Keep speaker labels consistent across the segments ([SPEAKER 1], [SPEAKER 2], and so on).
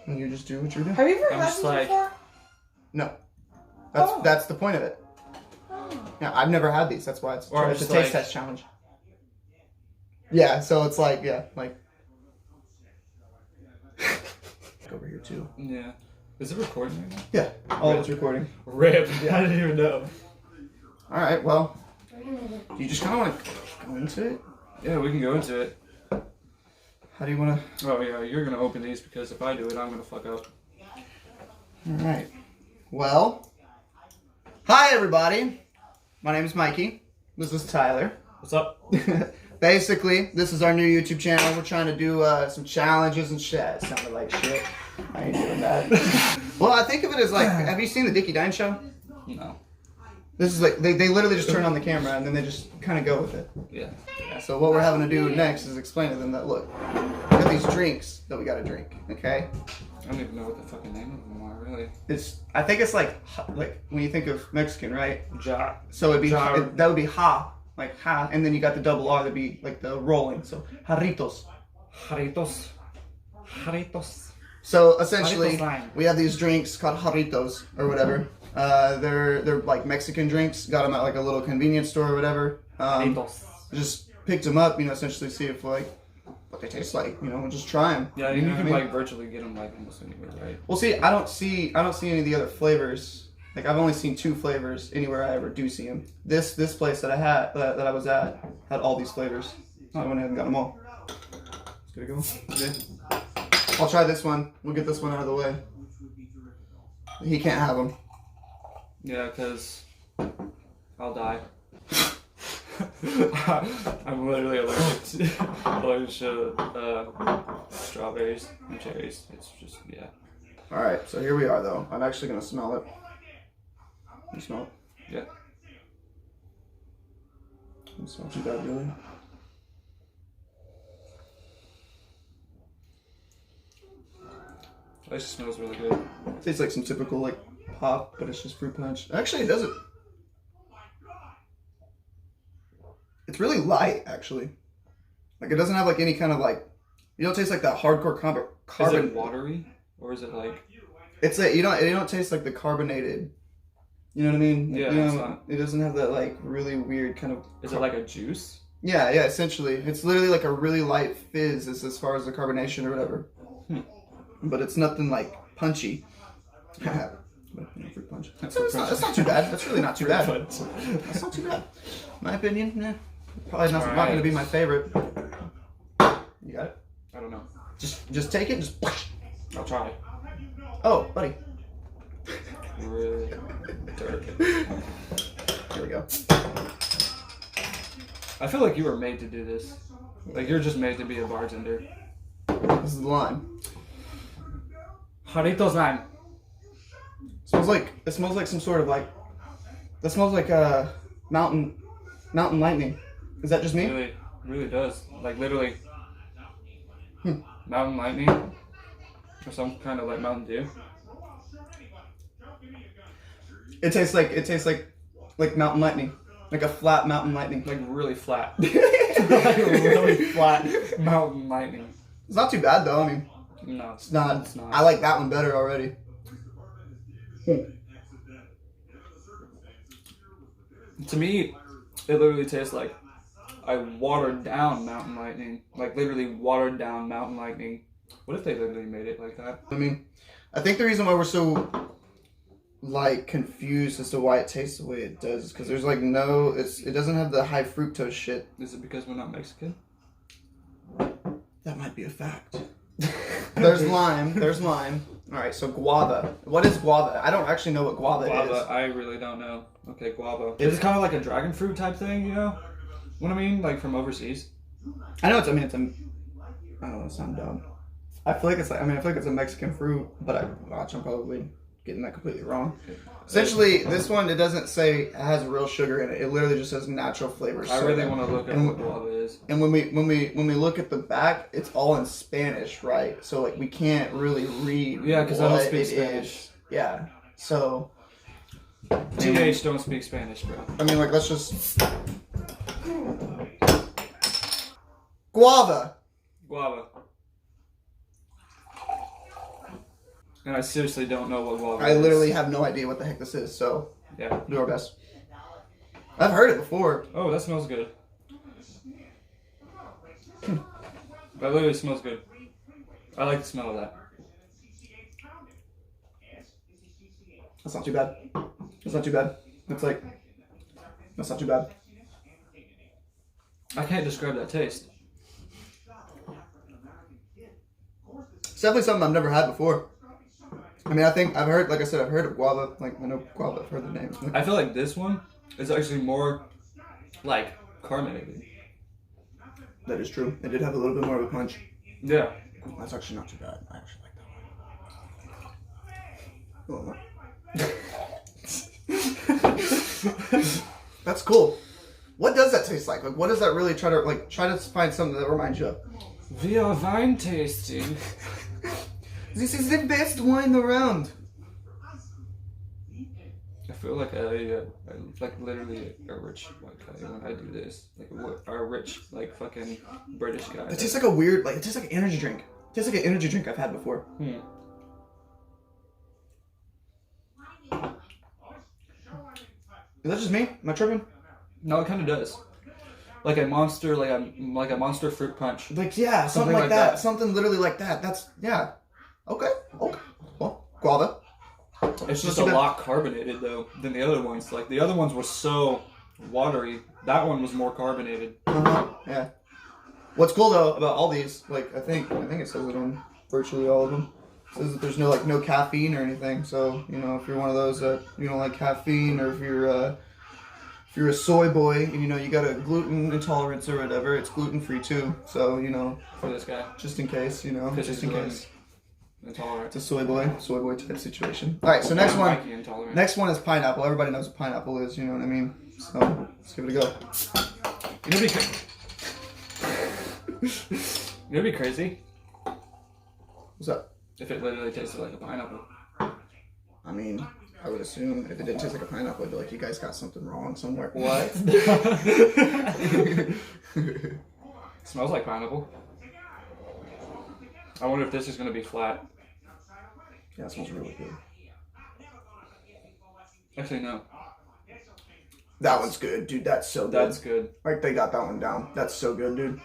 [SPEAKER 1] And you just do what you're doing.
[SPEAKER 2] Have you ever had these before?
[SPEAKER 1] No. That's the point of it. Oh. Yeah, I've never had these. That's why it's a taste test challenge. Yeah, so it's like, over here too.
[SPEAKER 2] Yeah. Is it recording right now?
[SPEAKER 1] Yeah. Oh, it's recording.
[SPEAKER 2] RIP. Yeah. I didn't even know.
[SPEAKER 1] All right. Well, do you just kind of want to go into it?
[SPEAKER 2] Yeah, we can go into it.
[SPEAKER 1] How do you want to?
[SPEAKER 2] Oh yeah, you're gonna open these because if I do it, I'm gonna fuck up.
[SPEAKER 1] All right. Well, hi everybody. My name is Mikey. This is Tyler.
[SPEAKER 2] What's up?
[SPEAKER 1] Basically, this is our new YouTube channel. We're trying to do some challenges and shit. It sounded like shit. I ain't doing that. Well, I think of it as like, have you seen the Dickie Dine Show?
[SPEAKER 2] No.
[SPEAKER 1] This is like, they literally just turn on the camera and then they just kind of go with it.
[SPEAKER 2] Yeah.
[SPEAKER 1] So what we're having to do next is explain to them that, look, we got these drinks that we got to drink, okay?
[SPEAKER 2] I don't even know what the fucking name of them are, really.
[SPEAKER 1] I think it's like when you think of Mexican, right? So it'd be, that would be ha. Like ha, and then you got the double R, that'd be like the rolling. So Jarritos.
[SPEAKER 2] Jarritos.
[SPEAKER 1] So essentially, we have these drinks called Jarritos or whatever. They're like Mexican drinks. Got them at like a little convenience store or whatever. Just picked them up, essentially see if like what they taste like. Just try them.
[SPEAKER 2] Yeah, you can like virtually get them like almost anywhere, right?
[SPEAKER 1] Well, see, I don't see any of the other flavors. Like I've only seen 2 flavors anywhere I ever do see them. This place that I was at had all these flavors. So I went ahead and got them all. Let's get it going. Yeah. I'll try this one. We'll get this one out of the way. He can't have them.
[SPEAKER 2] Yeah, because I'll die. I'm literally allergic to strawberries and cherries. It's just, yeah.
[SPEAKER 1] Alright, so here we are though. I'm actually going to smell it. You smell it?
[SPEAKER 2] Yeah.
[SPEAKER 1] Doesn't smell too bad, really.
[SPEAKER 2] It actually smells really good.
[SPEAKER 1] It tastes like some typical like pop, but it's just fruit punch. Actually, it doesn't. It's really light, actually. Like it doesn't have like any kind of like. You don't taste like that hardcore carbon.
[SPEAKER 2] Is it watery, or is it like?
[SPEAKER 1] It's like you don't taste like the carbonated. You know what I mean? Like,
[SPEAKER 2] Yeah.
[SPEAKER 1] It doesn't have that like really weird kind of.
[SPEAKER 2] Is it like a juice?
[SPEAKER 1] Yeah. Essentially, it's literally like a really light fizz as far as the carbonation or whatever. But it's nothing like punchy. Fruit punch. That's not too bad. That's really not too bad. That's not too bad. My opinion, probably not going to be my favorite. You got it?
[SPEAKER 2] I don't know.
[SPEAKER 1] Just take it.
[SPEAKER 2] I'll try.
[SPEAKER 1] Oh, buddy.
[SPEAKER 2] Really dark.
[SPEAKER 1] Here we go.
[SPEAKER 2] I feel like you were made to do this. Like you're just made to be a bartender.
[SPEAKER 1] This is the lime.
[SPEAKER 2] Jarritos lime.
[SPEAKER 1] It smells like some sort of like. That smells like mountain lightning. Is that just me?
[SPEAKER 2] Really does. Like literally. Mountain lightning. Or some kind of like Mountain Dew.
[SPEAKER 1] It tastes like mountain lightning, like a flat mountain lightning,
[SPEAKER 2] like really flat. Like really flat mountain lightning.
[SPEAKER 1] It's not too bad though. I mean,
[SPEAKER 2] no,
[SPEAKER 1] it's not. I like that one better already.
[SPEAKER 2] To me, it literally tastes like I watered down mountain lightning, like literally watered down mountain lightning. What if they literally made it like that?
[SPEAKER 1] I mean, I think the reason why we're so like confused as to why it tastes the way it does is because there's like it doesn't have the high fructose shit.
[SPEAKER 2] Is it because we're not Mexican?
[SPEAKER 1] That might be a fact. There's lime. All right, so guava. What is guava? I don't actually know what guava is.
[SPEAKER 2] I really don't know. Okay, guava. It's kind of like a dragon fruit type thing, you know? What I mean, like from overseas.
[SPEAKER 1] I know I don't know, it sounds dumb. I feel like it's a Mexican fruit, but I'm probably getting that completely wrong. Essentially, this one, it doesn't say it has real sugar in it. It literally just says natural flavors.
[SPEAKER 2] I really want to look at what guava is.
[SPEAKER 1] And when we look at the back, it's all in Spanish, right? So like we can't really read.
[SPEAKER 2] Yeah, because I don't speak Spanish.
[SPEAKER 1] Yeah, so.
[SPEAKER 2] TH don't speak Spanish, bro.
[SPEAKER 1] I mean, like let's just. Guava.
[SPEAKER 2] And I seriously don't know what guava
[SPEAKER 1] I
[SPEAKER 2] is.
[SPEAKER 1] literally have no idea what the heck this is, so
[SPEAKER 2] Yeah.
[SPEAKER 1] do our best. I've heard it before.
[SPEAKER 2] Oh, that smells good. That literally smells good. I like the smell of that.
[SPEAKER 1] That's not too bad. That's not too bad. That's not too bad.
[SPEAKER 2] I can't describe that taste.
[SPEAKER 1] It's definitely something I've never had before. I mean, I think I've heard, like I said, I've heard of guava. Like, I know guava, I've heard the names.
[SPEAKER 2] I feel like this one is actually more, like, carbonated.
[SPEAKER 1] That is true. It did have a little bit more of a punch.
[SPEAKER 2] Yeah.
[SPEAKER 1] That's actually not too bad. I actually like that one. That's cool. What does that taste like? Like, what does that really try to find something that reminds you of?
[SPEAKER 2] We are wine tasting.
[SPEAKER 1] This is the best wine around.
[SPEAKER 2] I feel like I like literally a rich white guy when I do this. Like a rich, like fucking British guy.
[SPEAKER 1] It tastes like a weird, like, it tastes like an energy drink. It tastes like an energy drink I've had before.
[SPEAKER 2] Hmm.
[SPEAKER 1] Is that just me? Am I tripping?
[SPEAKER 2] No, it kind of does. Like a monster, like a monster fruit punch.
[SPEAKER 1] Like, yeah, something like that. Something literally like that. That's, yeah. Okay. Well, guava.
[SPEAKER 2] It's just a lot carbonated though than the other ones. Like the other ones were so watery. That one was more carbonated.
[SPEAKER 1] Yeah. What's cool though about all these, like I think it says it on virtually all of them. It says that there's no caffeine or anything. So if you're one of those that you don't like caffeine, or if you're a soy boy and you got a gluten intolerance or whatever, it's gluten free too. So
[SPEAKER 2] For this guy,
[SPEAKER 1] just in case, just in case.
[SPEAKER 2] Intolerant.
[SPEAKER 1] It's a soy boy type situation. All right, so next one is pineapple. Everybody knows what pineapple is. You know what I mean? So let's give it a go.
[SPEAKER 2] It'd be crazy.
[SPEAKER 1] What's up?
[SPEAKER 2] If it literally tasted like a pineapple.
[SPEAKER 1] I mean, I would assume if it didn't taste like a pineapple, I'd be like, you guys got something wrong somewhere.
[SPEAKER 2] What? Smells like pineapple. I wonder if this is going to be flat.
[SPEAKER 1] Yeah, it smells really good.
[SPEAKER 2] Actually, no.
[SPEAKER 1] That one's good, dude. That's so good.
[SPEAKER 2] That's good.
[SPEAKER 1] Like, they got that one down. That's so good, dude.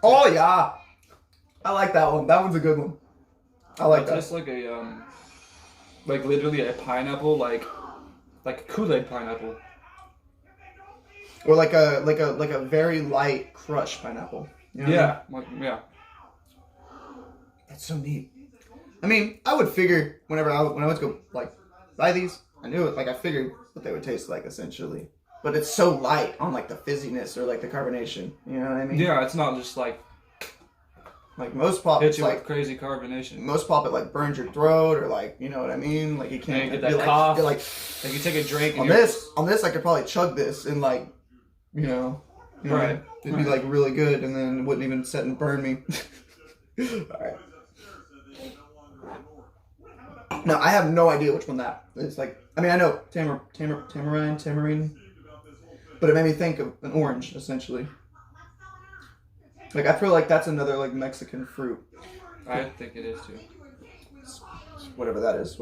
[SPEAKER 1] Oh, yeah. I like that one. That one's a good one. I like that.
[SPEAKER 2] It tastes like like literally a pineapple, like Kool-Aid pineapple.
[SPEAKER 1] Or like a very light crushed pineapple. You know what I mean?
[SPEAKER 2] Yeah.
[SPEAKER 1] That's so neat. I mean, I would figure when I went to go buy these, I knew it. Like I figured what they would taste like essentially, but it's so light on the fizziness or the carbonation. You know what I mean?
[SPEAKER 2] Yeah, it's not just like
[SPEAKER 1] most pop.
[SPEAKER 2] Hits you with crazy carbonation.
[SPEAKER 1] Most pop it burns your throat or you know what I mean? Like you can't
[SPEAKER 2] get that cough.
[SPEAKER 1] Like
[SPEAKER 2] you take a drink.
[SPEAKER 1] On this I could probably chug this and right. It'd be really good, and then it wouldn't even set and burn me. All right. No, I have no idea which one that is. I mean, I know tamarind, but it made me think of an orange, essentially. I feel like that's another Mexican fruit.
[SPEAKER 2] I think it is too.
[SPEAKER 1] Whatever that is,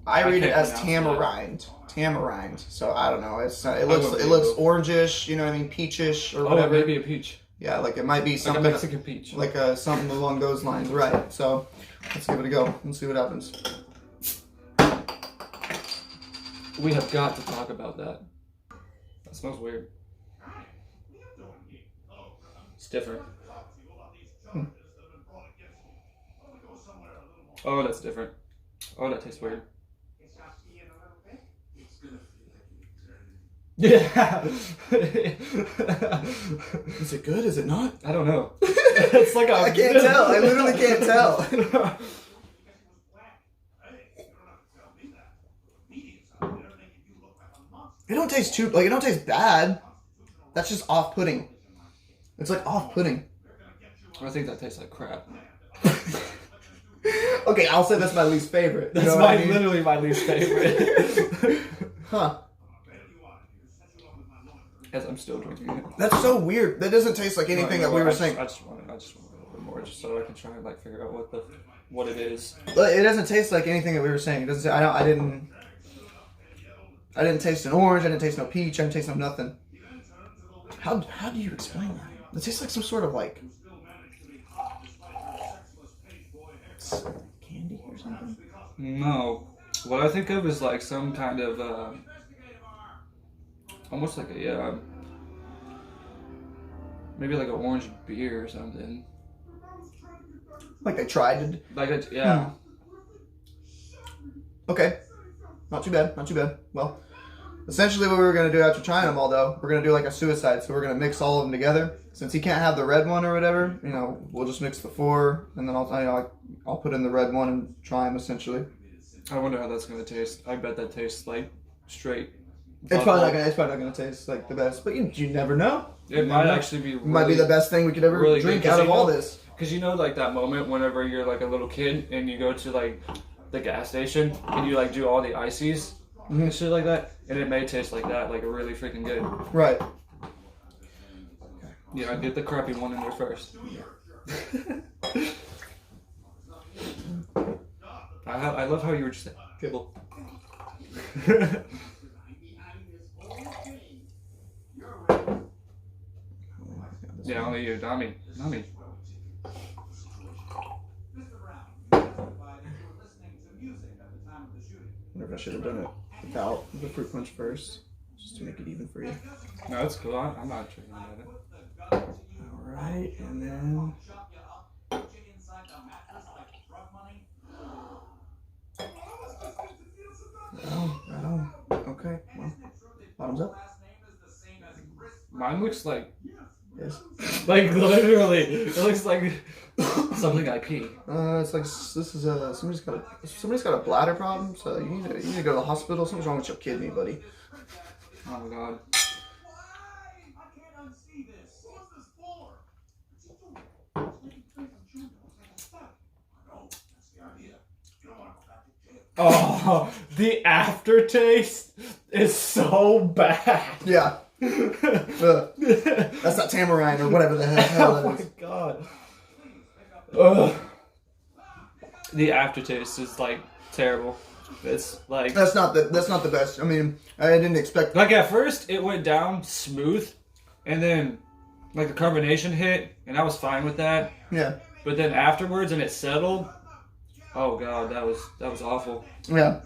[SPEAKER 1] I read it as tamarind. Tamarind. So I don't know. It looks orangish. You know what I mean? Peachish or whatever.
[SPEAKER 2] Oh, maybe a peach.
[SPEAKER 1] Yeah, it might be something.
[SPEAKER 2] Like a Mexican peach.
[SPEAKER 1] Something along those lines, right? So let's give it a go and see what happens.
[SPEAKER 2] We have got to talk about that. That smells weird. It's different. Oh, that's different. Oh, that tastes weird. Yeah.
[SPEAKER 1] Is it good? Is it not?
[SPEAKER 2] I don't know. It's like
[SPEAKER 1] I can't tell. I literally can't tell. It don't taste it don't taste bad. That's just off-putting. It's off-putting.
[SPEAKER 2] I think that tastes like crap.
[SPEAKER 1] Okay, I'll say that's my least favorite.
[SPEAKER 2] That's literally my least favorite.
[SPEAKER 1] Huh.
[SPEAKER 2] As I'm still drinking it.
[SPEAKER 1] That's so weird. That doesn't taste like anything that we were saying.
[SPEAKER 2] I just want a little bit more, just so I can try and like figure out what it is.
[SPEAKER 1] But it doesn't taste like anything that we were saying. It doesn't. I didn't taste an orange. I didn't taste no peach. I didn't taste no nothing. How do you explain that? It tastes like some sort of like candy or something.
[SPEAKER 2] No, what I think of is like some kind of almost like a maybe like an orange beer or something.
[SPEAKER 1] Like they tried to.
[SPEAKER 2] Like it, yeah.
[SPEAKER 1] Okay, not too bad. Not too bad. Well, essentially what we were gonna do after trying them all, though, we're gonna do like a suicide. So we're gonna mix all of them together. Since he can't have the red one or whatever, you know, we'll just mix the 4, and then I'll put in the red one and try them essentially.
[SPEAKER 2] I wonder how that's gonna taste. I bet that tastes like straight.
[SPEAKER 1] It's probably not gonna taste like the best, but you never know.
[SPEAKER 2] It might actually be.
[SPEAKER 1] Might be the best thing we could ever
[SPEAKER 2] really
[SPEAKER 1] drink
[SPEAKER 2] good,
[SPEAKER 1] out of all this.
[SPEAKER 2] Because you know, like that moment whenever you're like a little kid and you go to like the gas station and you like do all the ices and shit like that, and it may taste like that, like really freaking good.
[SPEAKER 1] Right.
[SPEAKER 2] Yeah, get the crappy one in there first. I love how you were just saying, kibble. Yeah, only you, not me.
[SPEAKER 1] I wonder if I should have done it without the fruit punch first, just to make it even for you.
[SPEAKER 2] No, it's cool. I'm not tripping about it.
[SPEAKER 1] Alright, and then... Right on. Okay, well, bottoms up.
[SPEAKER 2] Mine looks like...
[SPEAKER 1] Yes.
[SPEAKER 2] Like, literally, it looks like something I pee.
[SPEAKER 1] It's like, this is somebody's got a bladder problem, so you need to go to the hospital. Something's wrong with your kidney, buddy.
[SPEAKER 2] Oh my god. Oh, the aftertaste is so bad.
[SPEAKER 1] Yeah. That's not tamarind or whatever the hell
[SPEAKER 2] Oh
[SPEAKER 1] that
[SPEAKER 2] my
[SPEAKER 1] is.
[SPEAKER 2] god. Ugh. The aftertaste is like terrible. It's like
[SPEAKER 1] That's not the best. I mean, I didn't expect.
[SPEAKER 2] like at first it went down smooth, and then like the carbonation hit, and I was fine with that.
[SPEAKER 1] Yeah.
[SPEAKER 2] But then afterwards, and it settled. Oh god, that was awful.
[SPEAKER 1] Yeah.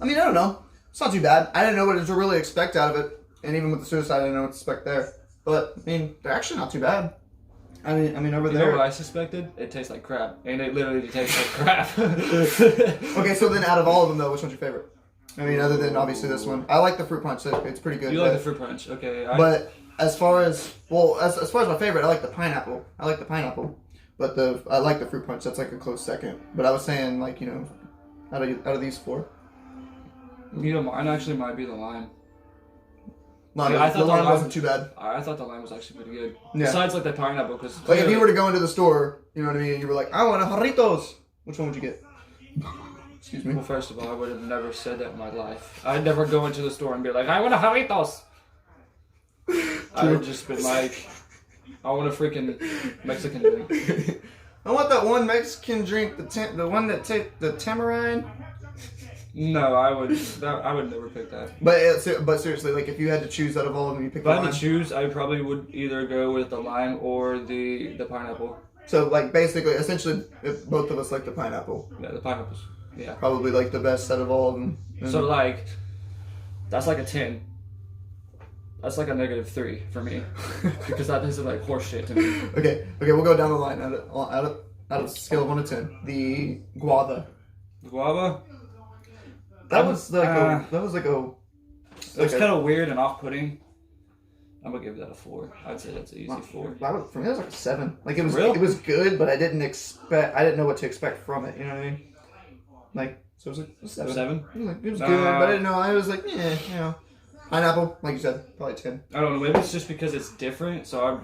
[SPEAKER 1] I mean, I don't know. It's not too bad. I didn't know what to really expect out of it, and even with the suicide, I didn't know what to expect there. But I mean, they're actually not too bad. I mean, over
[SPEAKER 2] You
[SPEAKER 1] there.
[SPEAKER 2] know what I suspected? It tastes like crap, and it literally tastes like crap.
[SPEAKER 1] Okay, so then out of all of them, though, which one's your favorite? I mean, other than obviously this one, I like the fruit punch. It's pretty good.
[SPEAKER 2] You like the fruit punch, okay?
[SPEAKER 1] But as far as my favorite, I like the pineapple. But I like the fruit punch. That's like a close second. But I was saying, like, you know, out of these 4,
[SPEAKER 2] You know, mine actually might be the lime.
[SPEAKER 1] no,
[SPEAKER 2] Yeah, I
[SPEAKER 1] the
[SPEAKER 2] thought the
[SPEAKER 1] lime
[SPEAKER 2] lime-
[SPEAKER 1] wasn't too bad.
[SPEAKER 2] I thought the lime was actually pretty good.
[SPEAKER 1] Yeah.
[SPEAKER 2] Besides, like the pineapple, because
[SPEAKER 1] Like if you were to go into the store, you know what I mean, and you were like, I want a Jarritos. Which one would you get? Excuse me.
[SPEAKER 2] well, first of all, I would have never said that in my life. I'd never go into the store and be like, I want a Jarritos. I would just been like, I want a freaking Mexican drink.
[SPEAKER 1] I want that one Mexican drink, the one that the tamarind.
[SPEAKER 2] No, I would never pick that.
[SPEAKER 1] But seriously, like if you had to choose out of all of them, you pick
[SPEAKER 2] If
[SPEAKER 1] the
[SPEAKER 2] I had
[SPEAKER 1] lime.
[SPEAKER 2] to choose, I probably would either go with the lime or the pineapple.
[SPEAKER 1] So like basically, essentially, if both of us like the pineapple,
[SPEAKER 2] Yeah, the pineapples. Yeah.
[SPEAKER 1] probably like the best out of all of them.
[SPEAKER 2] So like, that's like a 10. That's like a -3 for me, because that tasted like horse shit to me.
[SPEAKER 1] Okay, we'll go down the line out of a scale of 1 to 10. The guava.
[SPEAKER 2] Guava.
[SPEAKER 1] That was like a.
[SPEAKER 2] It was kind of weird and off-putting. I'm gonna give that a 4. I'd say that's an easy 4.
[SPEAKER 1] For me, that was like a 7. Like it was,
[SPEAKER 2] Real?
[SPEAKER 1] it was good, but I didn't know what to expect from it. You know what I mean? Like, so it was like a 7.
[SPEAKER 2] 7?
[SPEAKER 1] It was good, but I didn't know. I was like, yeah, you know, pineapple, like you said, probably 10.
[SPEAKER 2] I don't know. Maybe it's just because it's different, so I'd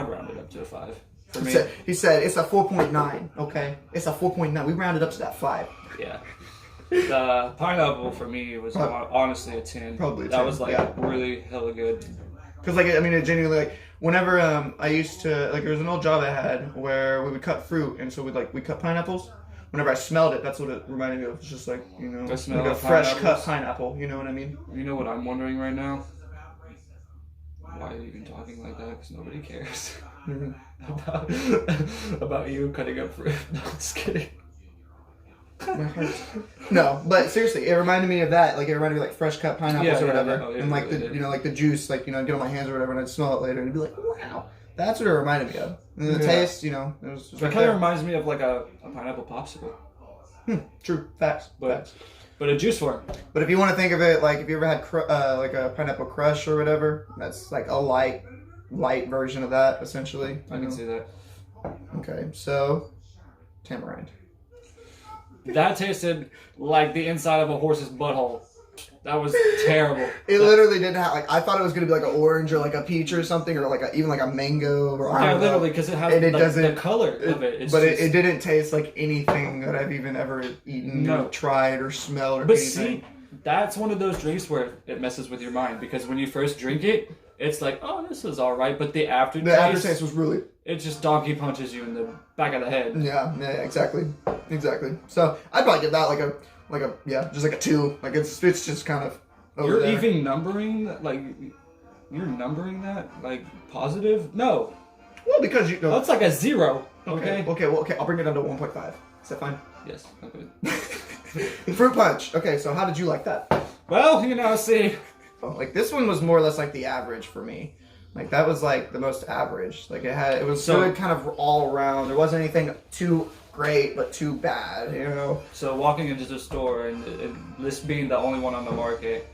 [SPEAKER 2] round it up to a 5 for me.
[SPEAKER 1] He said it's a 4.9. Okay, it's a 4.9. We rounded up to that 5.
[SPEAKER 2] Yeah. The pineapple for me was honestly a 10.
[SPEAKER 1] Probably a
[SPEAKER 2] That
[SPEAKER 1] 10,
[SPEAKER 2] was like
[SPEAKER 1] yeah.
[SPEAKER 2] really hella good.
[SPEAKER 1] Because like I mean, it genuinely like whenever I used to like there was an old job I had where we would cut fruit, and so we cut pineapples. Whenever I smelled it, that's what it reminded me of. It's just like
[SPEAKER 2] The smell
[SPEAKER 1] like a
[SPEAKER 2] of
[SPEAKER 1] fresh cut
[SPEAKER 2] pineapples.
[SPEAKER 1] pineapple. You know what I mean?
[SPEAKER 2] You know what I'm wondering right now? Why are you even talking like that? Because nobody cares about you cutting up fruit. No, I'm just kidding.
[SPEAKER 1] My hurts. No, but seriously, it reminded me of that. Like it reminded me of, like fresh cut pineapples or whatever,
[SPEAKER 2] no, it
[SPEAKER 1] and like
[SPEAKER 2] really
[SPEAKER 1] the
[SPEAKER 2] did.
[SPEAKER 1] like the juice, like I'd get on my hands or whatever, and I'd smell it later, and it'd be like, wow, that's what it reminded me of. And the taste, it was
[SPEAKER 2] It kind of reminds me of like a pineapple popsicle.
[SPEAKER 1] True, facts.
[SPEAKER 2] But a juice form.
[SPEAKER 1] But if you want to think of it, like if you ever had like a pineapple crush or whatever, that's like a light version of that, essentially.
[SPEAKER 2] I can see that.
[SPEAKER 1] Okay, so tamarind.
[SPEAKER 2] That tasted like the inside of a horse's butthole. That was terrible.
[SPEAKER 1] It literally didn't have like I thought it was gonna be like an orange or like a peach or something or like even like a mango or I
[SPEAKER 2] Yeah,
[SPEAKER 1] don't know.
[SPEAKER 2] literally, because it has
[SPEAKER 1] And it
[SPEAKER 2] the
[SPEAKER 1] doesn't-
[SPEAKER 2] color of it. It's
[SPEAKER 1] But
[SPEAKER 2] just,
[SPEAKER 1] it didn't taste like anything that I've even ever eaten,
[SPEAKER 2] No.
[SPEAKER 1] or tried, or smelled, or
[SPEAKER 2] But
[SPEAKER 1] anything.
[SPEAKER 2] see, that's one of those drinks where it messes with your mind because when you first drink it, it's like, oh, this is all right. But the aftertaste,
[SPEAKER 1] The aftertaste was really,
[SPEAKER 2] it just donkey punches you in the back of the head.
[SPEAKER 1] yeah, exactly. So I'd probably give that like a just like a 2. Like it's just kind of over
[SPEAKER 2] You're
[SPEAKER 1] there.
[SPEAKER 2] even numbering that, like, you're numbering that, like, positive? No.
[SPEAKER 1] Well, because you know.
[SPEAKER 2] That's like a 0. Okay?
[SPEAKER 1] Okay. I'll bring it down to 1.5. Is that fine?
[SPEAKER 2] Yes. Okay.
[SPEAKER 1] Fruit punch. Okay, so how did you like that?
[SPEAKER 2] Well, see.
[SPEAKER 1] Oh, like this one was more or less like the average for me. Like that was like the most average. Like it was good kind of all around. There wasn't anything too great but too bad,
[SPEAKER 2] So walking into the store and this being the only one on the market,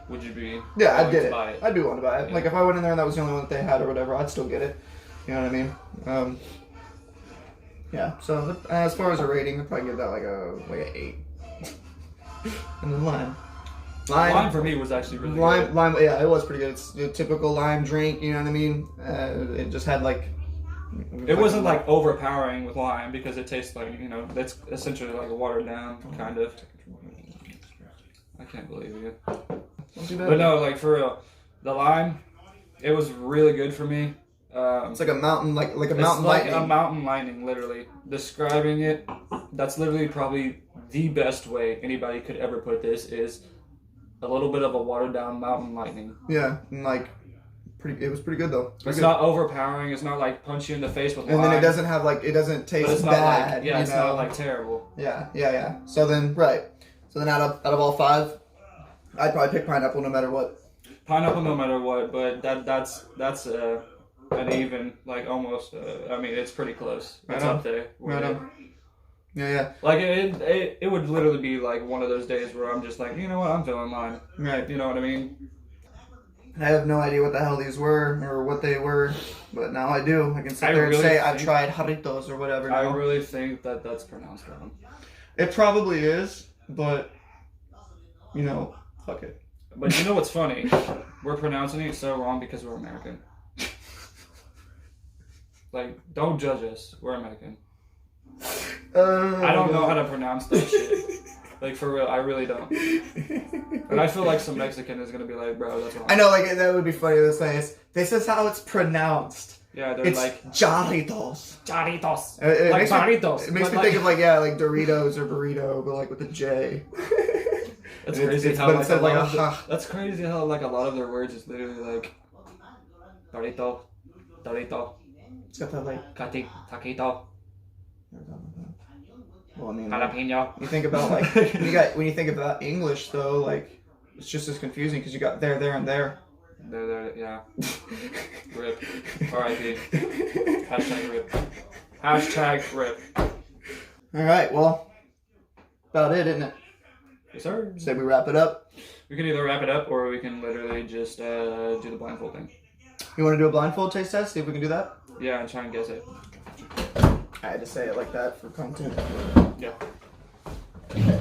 [SPEAKER 2] would you be
[SPEAKER 1] Yeah, I'd
[SPEAKER 2] willing
[SPEAKER 1] get
[SPEAKER 2] to
[SPEAKER 1] it.
[SPEAKER 2] buy it?
[SPEAKER 1] I'd be willing to buy it.
[SPEAKER 2] Yeah.
[SPEAKER 1] Like if I went in there and that was the only one that they had or whatever, I'd still get it. You know what I mean? Yeah. So as far as a rating, I'd probably give that like an 8. And then lime.
[SPEAKER 2] Lime for me was actually really good.
[SPEAKER 1] Lime. Yeah, it was pretty good. It's a typical lime drink. You know what I mean? It just had like.
[SPEAKER 2] It wasn't like overpowering with lime because it tastes like, that's essentially like a watered down kind of. I can't believe you.
[SPEAKER 1] Not too bad.
[SPEAKER 2] But no, like for real, the lime, it was really good for me.
[SPEAKER 1] It's like a mountain, like a mountain
[SPEAKER 2] it's like
[SPEAKER 1] lightning.
[SPEAKER 2] a mountain lightning, literally. Describing it, that's literally probably the best way anybody could ever put this is a little bit of a watered down mountain lightning.
[SPEAKER 1] Yeah, and like it was pretty good though.
[SPEAKER 2] It's not overpowering. It's not like punch you in the face with lime.
[SPEAKER 1] And then it doesn't taste
[SPEAKER 2] But it's not
[SPEAKER 1] bad.
[SPEAKER 2] like, it's not like terrible.
[SPEAKER 1] Yeah. So then out of all 5, I'd probably pick pineapple no matter what.
[SPEAKER 2] Pineapple no matter what, but that's an even, like almost, I mean, it's pretty close. It's up there.
[SPEAKER 1] Yeah.
[SPEAKER 2] Like, it would literally be like one of those days where I'm just like, you know what, I'm feeling lime.
[SPEAKER 1] Right.
[SPEAKER 2] You know what I mean?
[SPEAKER 1] I have no idea what the hell these were or what they were, but now I do. I can sit
[SPEAKER 2] I
[SPEAKER 1] there and
[SPEAKER 2] really
[SPEAKER 1] say I've
[SPEAKER 2] think-
[SPEAKER 1] tried Jarritos or whatever.
[SPEAKER 2] I
[SPEAKER 1] now.
[SPEAKER 2] really think that's pronounced wrong.
[SPEAKER 1] It probably is, but fuck it.
[SPEAKER 2] But you know what's funny? We're pronouncing it so wrong because we're American. Like, don't judge us. We're American. I don't know how to pronounce that shit. Like, for real, I really don't. And I feel like some Mexican is gonna be like, bro, that's wrong.
[SPEAKER 1] I know, like that would be funny to say. This is how it's pronounced.
[SPEAKER 2] Yeah, they're
[SPEAKER 1] It's
[SPEAKER 2] like,
[SPEAKER 1] Jarritos.
[SPEAKER 2] Jarritos.
[SPEAKER 1] It
[SPEAKER 2] Like
[SPEAKER 1] makes me-
[SPEAKER 2] burritos.
[SPEAKER 1] It makes me
[SPEAKER 2] but
[SPEAKER 1] think of like Doritos or burrito, but like with a J.
[SPEAKER 2] That's
[SPEAKER 1] It's-
[SPEAKER 2] crazy
[SPEAKER 1] it's-
[SPEAKER 2] how
[SPEAKER 1] but
[SPEAKER 2] like,
[SPEAKER 1] instead
[SPEAKER 2] a lot
[SPEAKER 1] like
[SPEAKER 2] of
[SPEAKER 1] a
[SPEAKER 2] the-
[SPEAKER 1] ha.
[SPEAKER 2] that's crazy how like a lot of their words is literally like Dorito,
[SPEAKER 1] It's got that like.
[SPEAKER 2] taquito,
[SPEAKER 1] Well, I mean,
[SPEAKER 2] jalapeno.
[SPEAKER 1] you think about like when you think about English though, like it's just as confusing because you got there, and there.
[SPEAKER 2] There, yeah. Rip. R.I.P. Hashtag rip. Hashtag rip.
[SPEAKER 1] All right, well, about it, isn't it?
[SPEAKER 2] Yes, sir.
[SPEAKER 1] Say we wrap it up.
[SPEAKER 2] We can either wrap it up or we can literally just do the blindfold thing.
[SPEAKER 1] You want to do a blindfold taste test? See if we can do that.
[SPEAKER 2] Yeah, and try and guess it.
[SPEAKER 1] I had to say it like that for content.
[SPEAKER 2] Yeah.
[SPEAKER 1] Okay.